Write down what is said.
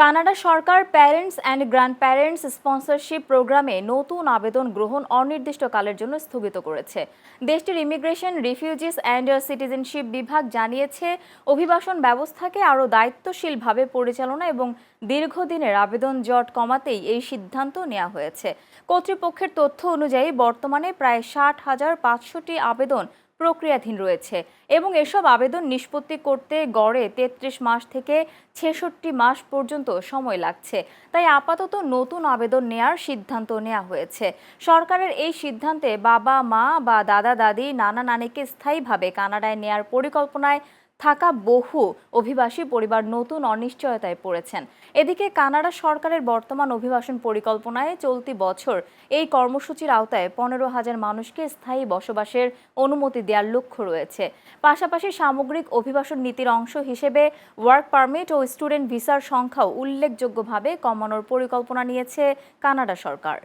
Canada Sarkar parents and grandparents sponsorship প্রোগ্রামে নতুন আবেদন গ্রহণ অনির্দিষ্টকালের জন্য স্থগিত করেছে। দেশটির ইমিগ্রেশন, রিফিউজিস অ্যান্ড সিটিজেনশিপ বিভাগ জানিয়েছে, অভিবাসন ব্যবস্থাকে আরও দায়িত্বশীলভাবে পরিচালনা এবং দীর্ঘদিনের আবেদন জট কমাতেই এই সিদ্ধান্ত নেওয়া হয়েছে। কর্তৃপক্ষের তথ্য অনুযায়ী বর্তমানে প্রায় 60,500টি আবেদন প্রক্রিয়াধীন রয়েছে এবং এসব আবেদন নিষ্পত্তি করতে গড়ে 33 মাস থেকে 66 মাস পর্যন্ত সময় লাগছে। তাই আপাতত নতুন আবেদন নেয়ার সিদ্ধান্ত নেওয়া হয়েছে। সরকারের এই সিদ্ধান্তে বাবা মা বা দাদা দাদি, নানা নানিকে স্থায়ীভাবে কানাডায় নেয়ার পরিকল্পনায় থাকা বহু অভিবাসী পরিবার নতুন অনিশ্চয়তায় পড়েছেন। এদিকে কানাডা সরকারের বর্তমান অভিবাসন পরিকল্পনায় চলতি বছর এই কর্মসূচির আওতায় 15,000 মানুষকে স্থায়ী বসবাসের অনুমতি দেওয়ার লক্ষ্য রয়েছে। পাশাপাশি সামগ্রিক অভিবাসন নীতির অংশ হিসেবে ওয়ার্ক পারমিট ও স্টুডেন্ট ভিসার সংখ্যাও উল্লেখযোগ্যভাবে কমানোর পরিকল্পনা নিয়েছে কানাডা সরকার।